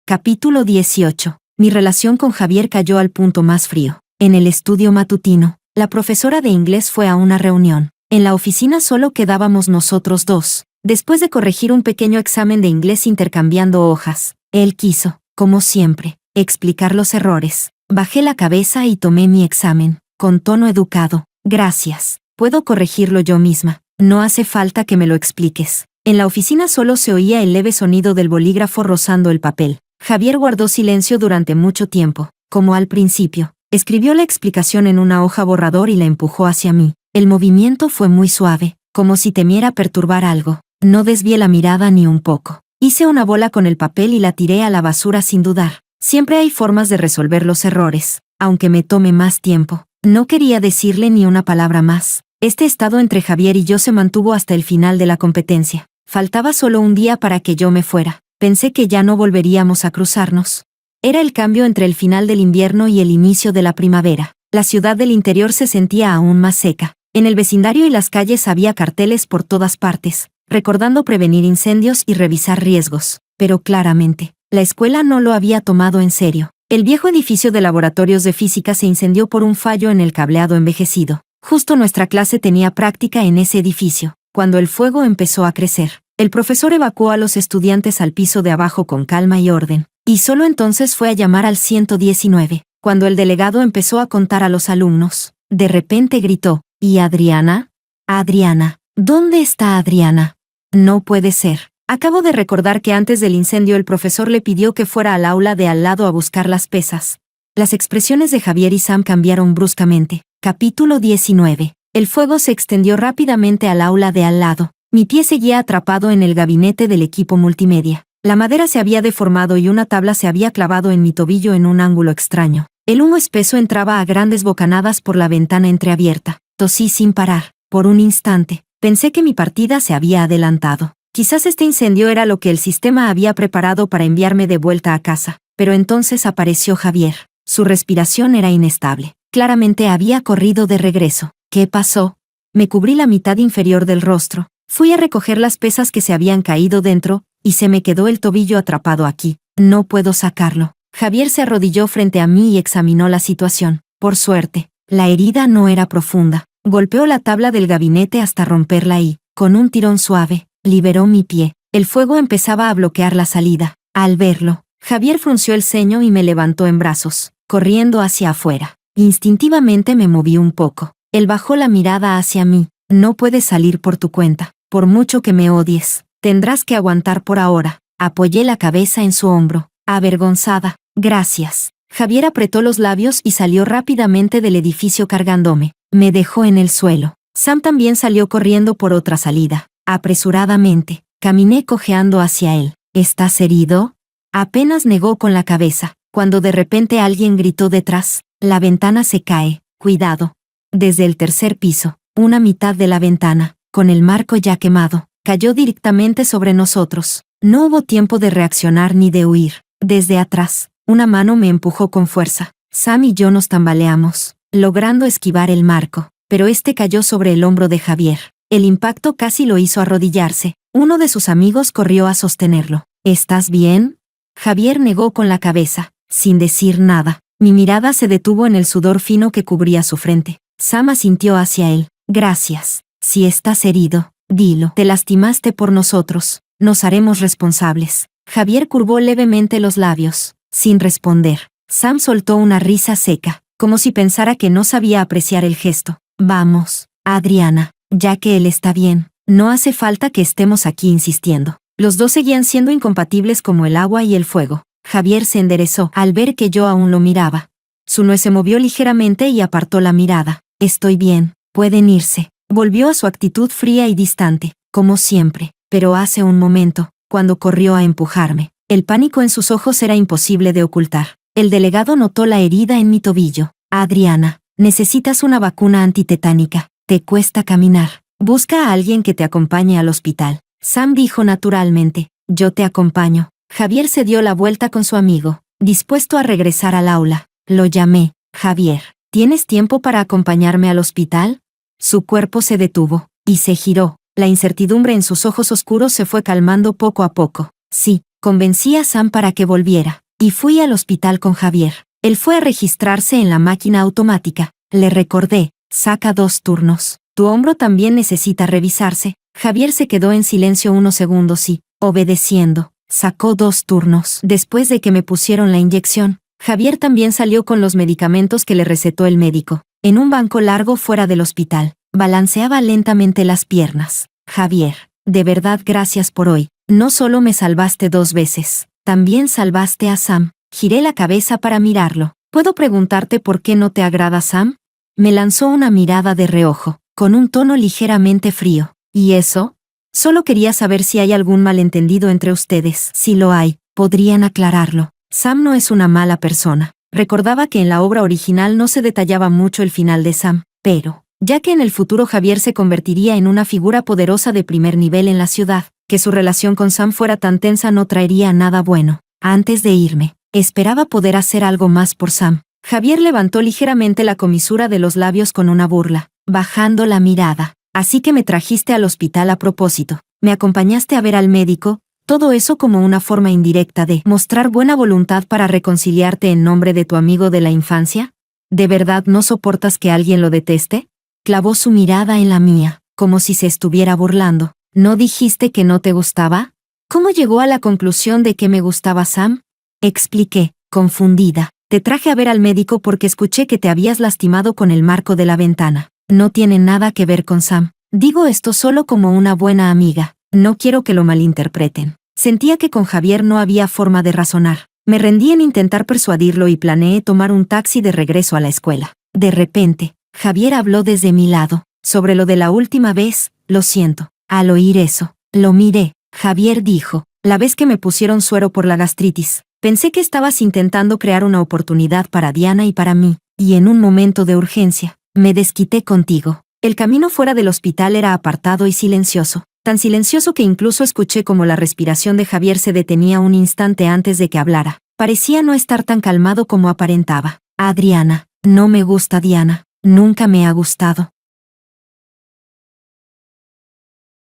Capítulo 18. Mi relación con Javier cayó al punto más frío. En el estudio matutino, la profesora de inglés fue a una reunión. En la oficina solo quedábamos nosotros dos. Después de corregir un pequeño examen de inglés intercambiando hojas, él quiso, como siempre, explicar los errores. Bajé la cabeza y tomé mi examen, con tono educado. Gracias. Puedo corregirlo yo misma. No hace falta que me lo expliques. En la oficina solo se oía el leve sonido del bolígrafo rozando el papel. Javier guardó silencio durante mucho tiempo, como al principio. Escribió la explicación en una hoja borrador y la empujó hacia mí. El movimiento fue muy suave, como si temiera perturbar algo. No desvié la mirada ni un poco. Hice una bola con el papel y la tiré a la basura sin dudar. Siempre hay formas de resolver los errores, aunque me tome más tiempo. No quería decirle ni una palabra más. Este estado entre Javier y yo se mantuvo hasta el final de la competencia. Faltaba solo un día para que yo me fuera. Pensé que ya no volveríamos a cruzarnos. Era el cambio entre el final del invierno y el inicio de la primavera. La ciudad del interior se sentía aún más seca. En el vecindario y las calles había carteles por todas partes, recordando prevenir incendios y revisar riesgos. Pero claramente, la escuela no lo había tomado en serio. El viejo edificio de laboratorios de física se incendió por un fallo en el cableado envejecido. Justo nuestra clase tenía práctica en ese edificio. Cuando el fuego empezó a crecer, el profesor evacuó a los estudiantes al piso de abajo con calma y orden, y solo entonces fue a llamar al 119. Cuando el delegado empezó a contar a los alumnos, de repente gritó, ¿y Adriana? Adriana, ¿dónde está Adriana? No puede ser. Acabo de recordar que antes del incendio el profesor le pidió que fuera al aula de al lado a buscar las pesas. Las expresiones de Javier y Sam cambiaron bruscamente. Capítulo 19. El fuego se extendió rápidamente al aula de al lado. Mi pie seguía atrapado en el gabinete del equipo multimedia. La madera se había deformado y una tabla se había clavado en mi tobillo en un ángulo extraño. El humo espeso entraba a grandes bocanadas por la ventana entreabierta. Tosí sin parar. Por un instante, pensé que mi partida se había adelantado. Quizás este incendio era lo que el sistema había preparado para enviarme de vuelta a casa. Pero entonces apareció Javier. Su respiración era inestable. Claramente había corrido de regreso. ¿Qué pasó? Me cubrí la mitad inferior del rostro. Fui a recoger las pesas que se habían caído dentro, y se me quedó el tobillo atrapado aquí. No puedo sacarlo. Javier se arrodilló frente a mí y examinó la situación. Por suerte, la herida no era profunda. Golpeó la tabla del gabinete hasta romperla y, con un tirón suave, liberó mi pie. El fuego empezaba a bloquear la salida. Al verlo, Javier frunció el ceño y me levantó en brazos, corriendo hacia afuera. Instintivamente me moví un poco. Él bajó la mirada hacia mí. No puedes salir por tu cuenta. Por mucho que me odies, tendrás que aguantar por ahora. Apoyé la cabeza en su hombro, avergonzada. Gracias. Javier apretó los labios y salió rápidamente del edificio cargándome. Me dejó en el suelo. Sam también salió corriendo por otra salida. Apresuradamente, caminé cojeando hacia él. ¿Estás herido? Apenas negó con la cabeza, cuando de repente alguien gritó detrás. La ventana se cae. Cuidado. Desde el tercer piso, una mitad de la ventana, con el marco ya quemado, cayó directamente sobre nosotros. No hubo tiempo de reaccionar ni de huir. Desde atrás, una mano me empujó con fuerza. Sam y yo nos tambaleamos, logrando esquivar el marco, pero este cayó sobre el hombro de Javier. El impacto casi lo hizo arrodillarse. Uno de sus amigos corrió a sostenerlo. ¿Estás bien? Javier negó con la cabeza, sin decir nada. Mi mirada se detuvo en el sudor fino que cubría su frente. Sam asintió hacia él. Gracias. Si estás herido, dilo. Te lastimaste por nosotros. Nos haremos responsables. Javier curvó levemente los labios, sin responder. Sam soltó una risa seca, como si pensara que no sabía apreciar el gesto. Vamos, Adriana, ya que él está bien, no hace falta que estemos aquí insistiendo. Los dos seguían siendo incompatibles como el agua y el fuego. Javier se enderezó al ver que yo aún lo miraba. Su nuez se movió ligeramente y apartó la mirada. Estoy bien, pueden irse. Volvió a su actitud fría y distante, como siempre, pero hace un momento, cuando corrió a empujarme, el pánico en sus ojos era imposible de ocultar. El delegado notó la herida en mi tobillo. Adriana, necesitas una vacuna antitetánica. Te cuesta caminar. Busca a alguien que te acompañe al hospital. Sam dijo naturalmente. Yo te acompaño. Javier se dio la vuelta con su amigo, dispuesto a regresar al aula. Lo llamé. Javier, ¿tienes tiempo para acompañarme al hospital? Su cuerpo se detuvo, y se giró. La incertidumbre en sus ojos oscuros se fue calmando poco a poco. Sí, convencí a Sam para que volviera, y fui al hospital con Javier. Él fue a registrarse en la máquina automática. Le recordé, saca 2 turnos. Tu hombro también necesita revisarse. Javier se quedó en silencio unos segundos y, obedeciendo, sacó 2 turnos. Después de que me pusieron la inyección, Javier también salió con los medicamentos que le recetó el médico. En un banco largo fuera del hospital, balanceaba lentamente las piernas. Javier, de verdad gracias por hoy. No solo me salvaste 2 veces, también salvaste a Sam. Giré la cabeza para mirarlo. ¿Puedo preguntarte por qué no te agrada Sam? Me lanzó una mirada de reojo, con un tono ligeramente frío. ¿Y eso? Solo quería saber si hay algún malentendido entre ustedes. Si lo hay, podrían aclararlo. Sam no es una mala persona. Recordaba que en la obra original no se detallaba mucho el final de Sam, pero, ya que en el futuro Javier se convertiría en una figura poderosa de primer nivel en la ciudad, que su relación con Sam fuera tan tensa no traería nada bueno. Antes de irme, esperaba poder hacer algo más por Sam. Javier levantó ligeramente la comisura de los labios con una burla, bajando la mirada. Así que me trajiste al hospital a propósito. Me acompañaste a ver al médico, todo eso como una forma indirecta de mostrar buena voluntad para reconciliarte en nombre de tu amigo de la infancia. ¿De verdad no soportas que alguien lo deteste? Clavó su mirada en la mía, como si se estuviera burlando. ¿No dijiste que no te gustaba? ¿Cómo llegó a la conclusión de que me gustaba Sam? Expliqué, confundida. Te traje a ver al médico porque escuché que te habías lastimado con el marco de la ventana. No tiene nada que ver con Sam. Digo esto solo como una buena amiga. No quiero que lo malinterpreten. Sentía que con Javier no había forma de razonar. Me rendí en intentar persuadirlo y planeé tomar un taxi de regreso a la escuela. De repente, Javier habló desde mi lado. Sobre lo de la última vez, lo siento. Al oír eso, lo miré. Javier dijo, La vez que me pusieron suero por la gastritis, pensé que estabas intentando crear una oportunidad para Diana y para mí, y en un momento de urgencia, me desquité contigo. El camino fuera del hospital era apartado y silencioso, tan silencioso que incluso escuché como la respiración de Javier se detenía un instante antes de que hablara. Parecía no estar tan calmado como aparentaba. Adriana, no me gusta Diana, nunca me ha gustado.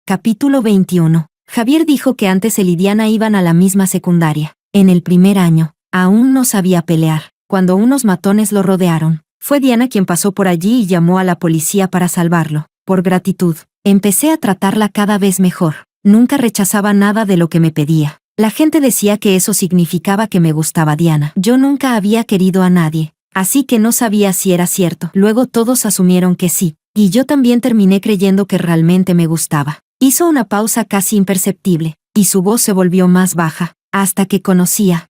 Capítulo 21. Javier dijo que antes él y Diana iban a la misma secundaria. En el primer año, aún no sabía pelear. Cuando unos matones lo rodearon, fue Diana quien pasó por allí y llamó a la policía para salvarlo. Por gratitud, empecé a tratarla cada vez mejor. Nunca rechazaba nada de lo que me pedía. La gente decía que eso significaba que me gustaba Diana. Yo nunca había querido a nadie, así que no sabía si era cierto. Luego todos asumieron que sí, y yo también terminé creyendo que realmente me gustaba. Hizo una pausa casi imperceptible, y su voz se volvió más baja, hasta que conocía.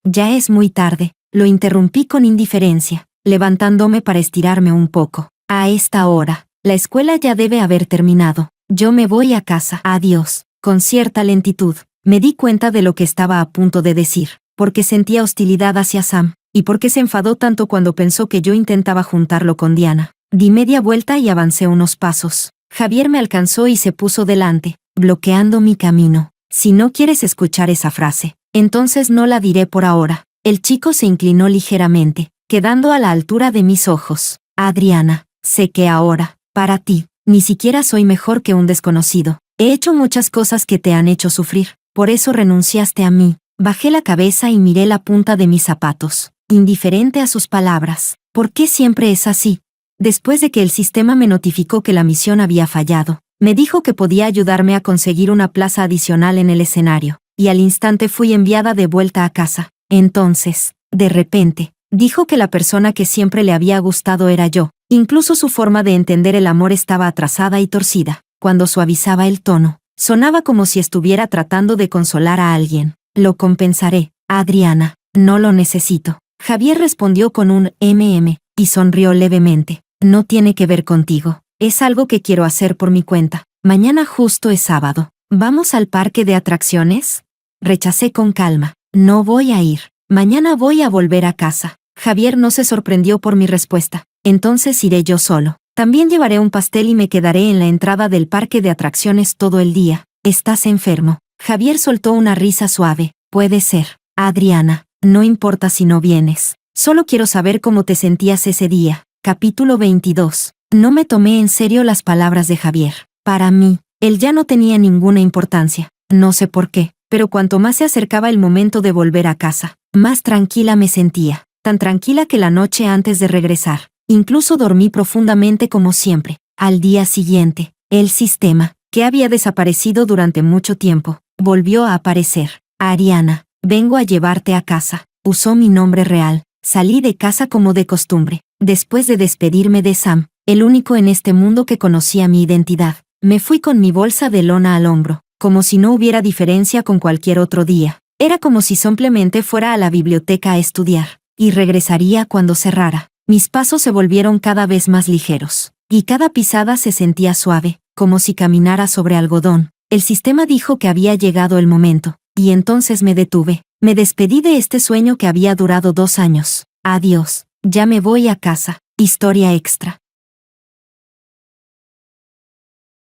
Ya es muy tarde. Lo interrumpí con indiferencia, levantándome para estirarme un poco. A esta hora, la escuela ya debe haber terminado. Yo me voy a casa. Adiós. Con cierta lentitud, me di cuenta de lo que estaba a punto de decir, porque sentía hostilidad hacia Sam, y porque se enfadó tanto cuando pensó que yo intentaba juntarlo con Diana. Di media vuelta y avancé unos pasos. Javier me alcanzó y se puso delante, bloqueando mi camino. Si no quieres escuchar esa frase, entonces no la diré por ahora. El chico se inclinó ligeramente, quedando a la altura de mis ojos. Adriana, sé que ahora, para ti, ni siquiera soy mejor que un desconocido. He hecho muchas cosas que te han hecho sufrir, por eso renunciaste a mí. Bajé la cabeza y miré la punta de mis zapatos, indiferente a sus palabras. ¿Por qué siempre es así? Después de que el sistema me notificó que la misión había fallado, me dijo que podía ayudarme a conseguir una plaza adicional en el escenario, y al instante fui enviada de vuelta a casa. Entonces, de repente, dijo que la persona que siempre le había gustado era yo. Incluso su forma de entender el amor estaba atrasada y torcida. Cuando suavizaba el tono, sonaba como si estuviera tratando de consolar a alguien. Lo compensaré, Adriana, no lo necesito. Javier respondió con un y sonrió levemente. No tiene que ver contigo. Es algo que quiero hacer por mi cuenta. Mañana justo es sábado. ¿Vamos al parque de atracciones? Rechacé con calma. No voy a ir. Mañana voy a volver a casa. Javier no se sorprendió por mi respuesta. Entonces iré yo solo. También llevaré un pastel y me quedaré en la entrada del parque de atracciones todo el día. ¿Estás enfermo? Javier soltó una risa suave. Puede ser. Adriana, no importa si no vienes. Solo quiero saber cómo te sentías ese día. Capítulo 22. No me tomé en serio las palabras de Javier. Para mí, él ya no tenía ninguna importancia. No sé por qué, pero cuanto más se acercaba el momento de volver a casa, más tranquila me sentía. Tan tranquila que la noche antes de regresar, incluso dormí profundamente como siempre. Al día siguiente, el sistema, que había desaparecido durante mucho tiempo, volvió a aparecer. Ariana, vengo a llevarte a casa. Usó mi nombre real. Salí de casa como de costumbre. Después de despedirme de Sam, el único en este mundo que conocía mi identidad, me fui con mi bolsa de lona al hombro, como si no hubiera diferencia con cualquier otro día. Era como si simplemente fuera a la biblioteca a estudiar, y regresaría cuando cerrara. Mis pasos se volvieron cada vez más ligeros, y cada pisada se sentía suave, como si caminara sobre algodón. El sistema dijo que había llegado el momento, y entonces me detuve. Me despedí de este sueño que había durado 2 años. Adiós, ya me voy a casa. Historia extra.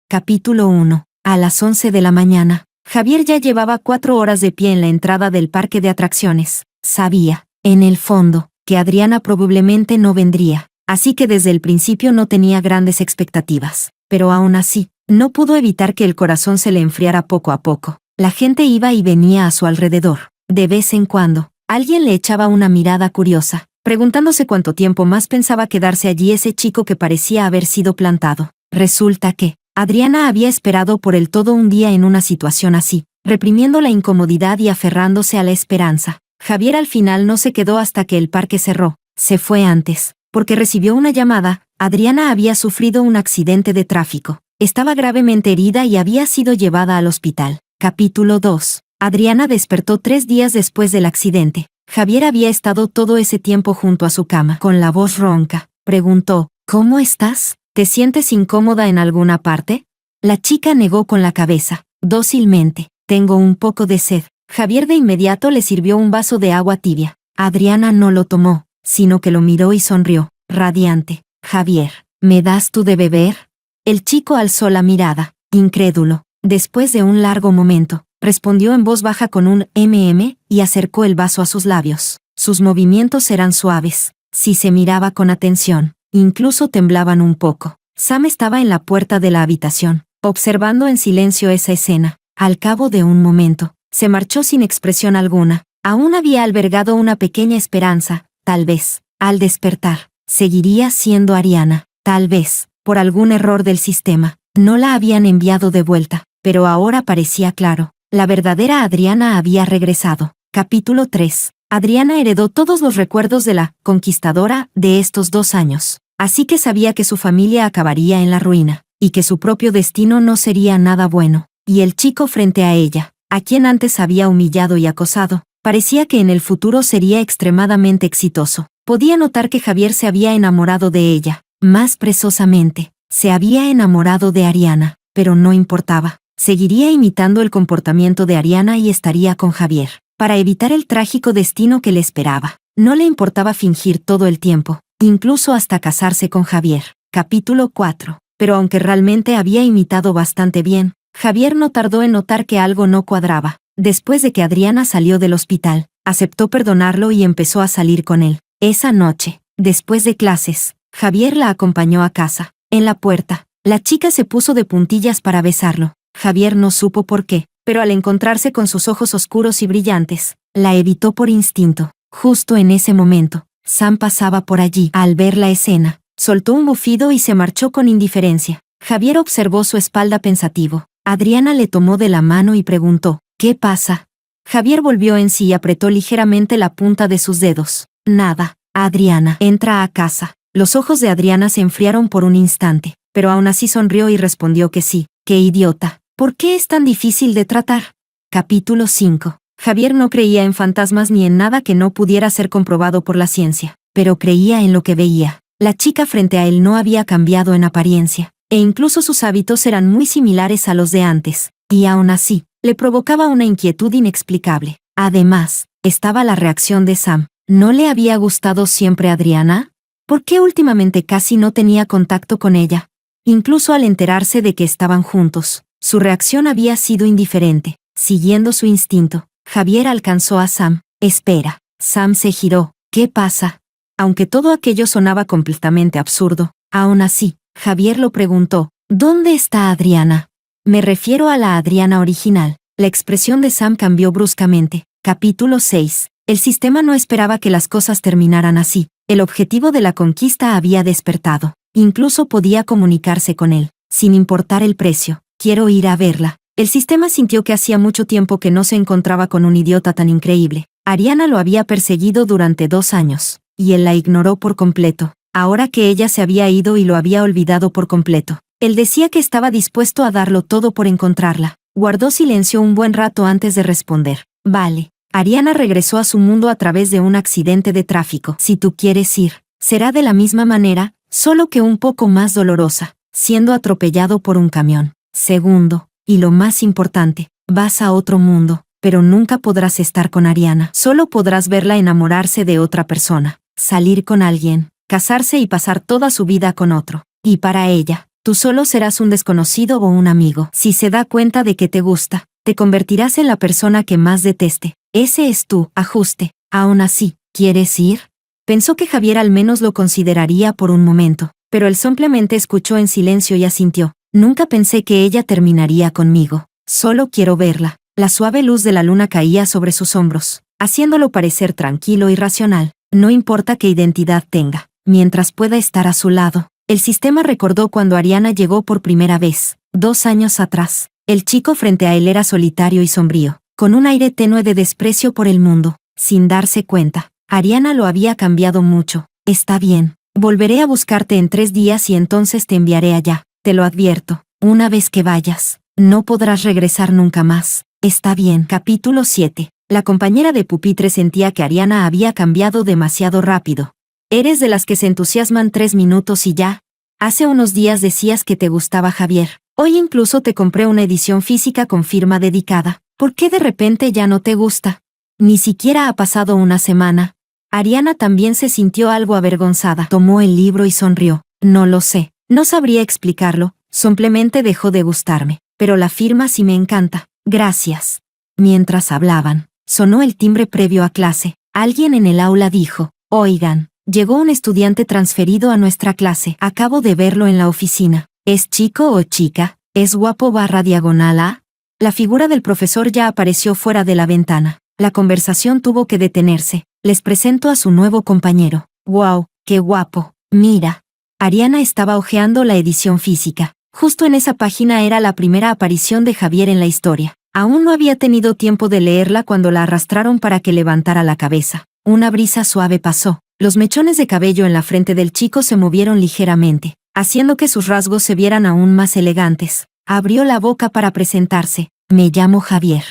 Capítulo 1. A las 11 de la mañana, Javier ya llevaba 4 horas de pie en la entrada del parque de atracciones. Sabía, en el fondo, que Adriana probablemente no vendría, así que desde el principio no tenía grandes expectativas. Pero aún así, no pudo evitar que el corazón se le enfriara poco a poco. La gente iba y venía a su alrededor. De vez en cuando, alguien le echaba una mirada curiosa, preguntándose cuánto tiempo más pensaba quedarse allí ese chico que parecía haber sido plantado. Resulta que Adriana había esperado por él todo un día en una situación así, reprimiendo la incomodidad y aferrándose a la esperanza. Javier al final no se quedó hasta que el parque cerró. Se fue antes, porque recibió una llamada. Adriana había sufrido un accidente de tráfico. Estaba gravemente herida y había sido llevada al hospital. Capítulo 2. Adriana despertó 3 días después del accidente. Javier había estado todo ese tiempo junto a su cama. Con la voz ronca, preguntó, ¿cómo estás? ¿Te sientes incómoda en alguna parte? La chica negó con la cabeza, dócilmente. Tengo un poco de sed. Javier de inmediato le sirvió un vaso de agua tibia. Adriana no lo tomó, sino que lo miró y sonrió, radiante. Javier, ¿me das tú de beber? El chico alzó la mirada, incrédulo. Después de un largo momento, respondió en voz baja con un y acercó el vaso a sus labios. Sus movimientos eran suaves. Si se miraba con atención, incluso temblaban un poco. Sam estaba en la puerta de la habitación, observando en silencio esa escena. Al cabo de un momento, se marchó sin expresión alguna. Aún había albergado una pequeña esperanza, tal vez, al despertar, seguiría siendo Ariana. Tal vez, por algún error del sistema, no la habían enviado de vuelta, pero ahora parecía claro. La verdadera Adriana había regresado. Capítulo 3. Adriana heredó todos los recuerdos de la conquistadora de estos 2 años, así que sabía que su familia acabaría en la ruina, y que su propio destino no sería nada bueno. Y el chico frente a ella, a quien antes había humillado y acosado, parecía que en el futuro sería extremadamente exitoso. Podía notar que Javier se había enamorado de ella. Más precisamente, se había enamorado de Ariana, pero no importaba. Seguiría imitando el comportamiento de Ariana y estaría con Javier, para evitar el trágico destino que le esperaba. No le importaba fingir todo el tiempo, incluso hasta casarse con Javier. Capítulo 4. Pero aunque realmente había imitado bastante bien, Javier no tardó en notar que algo no cuadraba. Después de que Adriana salió del hospital, aceptó perdonarlo y empezó a salir con él. Esa noche, después de clases, Javier la acompañó a casa. En la puerta, la chica se puso de puntillas para besarlo. Javier no supo por qué, pero al encontrarse con sus ojos oscuros y brillantes, la evitó por instinto. Justo en ese momento, Sam pasaba por allí. Al ver la escena, soltó un bufido y se marchó con indiferencia. Javier observó su espalda pensativo. Adriana le tomó de la mano y preguntó, ¿qué pasa? Javier volvió en sí y apretó ligeramente la punta de sus dedos. Nada. Adriana, entra a casa. Los ojos de Adriana se enfriaron por un instante, pero aún así sonrió y respondió que sí. ¡Qué idiota! ¿Por qué es tan difícil de tratar? Capítulo 5. Javier no creía en fantasmas ni en nada que no pudiera ser comprobado por la ciencia, pero creía en lo que veía. La chica frente a él no había cambiado en apariencia, e incluso sus hábitos eran muy similares a los de antes, y aún así, le provocaba una inquietud inexplicable. Además, estaba la reacción de Sam. ¿No le había gustado siempre Adriana? ¿Por qué últimamente casi no tenía contacto con ella? Incluso al enterarse de que estaban juntos, su reacción había sido indiferente. Siguiendo su instinto, Javier alcanzó a Sam. Espera. Sam se giró. ¿Qué pasa? Aunque todo aquello sonaba completamente absurdo, aún así, Javier lo preguntó. ¿Dónde está Adriana? Me refiero a la Adriana original. La expresión de Sam cambió bruscamente. Capítulo 6. El sistema no esperaba que las cosas terminaran así. El objetivo de la conquista había despertado. Incluso podía comunicarse con él, sin importar el precio. Quiero ir a verla. El sistema sintió que hacía mucho tiempo que no se encontraba con un idiota tan increíble. Ariana lo había perseguido durante 2 años, y él la ignoró por completo. Ahora que ella se había ido y lo había olvidado por completo, él decía que estaba dispuesto a darlo todo por encontrarla. Guardó silencio un buen rato antes de responder. Vale. Ariana regresó a su mundo a través de un accidente de tráfico. Si tú quieres ir, será de la misma manera, solo que un poco más dolorosa, siendo atropellado por un camión. Segundo, y lo más importante, vas a otro mundo, pero nunca podrás estar con Ariana. Solo podrás verla enamorarse de otra persona, salir con alguien, casarse y pasar toda su vida con otro. Y para ella, tú solo serás un desconocido o un amigo. Si se da cuenta de que te gusta, te convertirás en la persona que más deteste. Ese es tu ajuste. Aún así, ¿quieres ir? Pensó que Javier al menos lo consideraría por un momento, pero él simplemente escuchó en silencio y asintió. Nunca pensé que ella terminaría conmigo. Solo quiero verla. La suave luz de la luna caía sobre sus hombros, haciéndolo parecer tranquilo y racional. No importa qué identidad tenga, mientras pueda estar a su lado. El sistema recordó cuando Ariana llegó por primera vez, 2 años atrás. El chico frente a él era solitario y sombrío, con un aire tenue de desprecio por el mundo. Sin darse cuenta, Ariana lo había cambiado mucho. Está bien. Volveré a buscarte en 3 días y entonces te enviaré allá. Te lo advierto. Una vez que vayas, no podrás regresar nunca más. Está bien. Capítulo 7. La compañera de pupitre sentía que Ariana había cambiado demasiado rápido. ¿Eres de las que se entusiasman 3 minutos y ya? Hace unos días decías que te gustaba Javier. Hoy incluso te compré una edición física con firma dedicada. ¿Por qué de repente ya no te gusta? Ni siquiera ha pasado una semana. Ariana también se sintió algo avergonzada. Tomó el libro y sonrió. No lo sé. No sabría explicarlo, simplemente dejó de gustarme. Pero la firma sí me encanta. Gracias. Mientras hablaban, sonó el timbre previo a clase. Alguien en el aula dijo, oigan, llegó un estudiante transferido a nuestra clase. Acabo de verlo en la oficina. ¿Es chico o chica? ¿Es guapo /diagonal A? La figura del profesor ya apareció fuera de la ventana. La conversación tuvo que detenerse. Les presento a su nuevo compañero. ¡Wow! ¡Qué guapo! Mira. Ariana estaba hojeando la edición física. Justo en esa página era la primera aparición de Javier en la historia. Aún no había tenido tiempo de leerla cuando la arrastraron para que levantara la cabeza. Una brisa suave pasó. Los mechones de cabello en la frente del chico se movieron ligeramente, haciendo que sus rasgos se vieran aún más elegantes. Abrió la boca para presentarse. Me llamo Javier.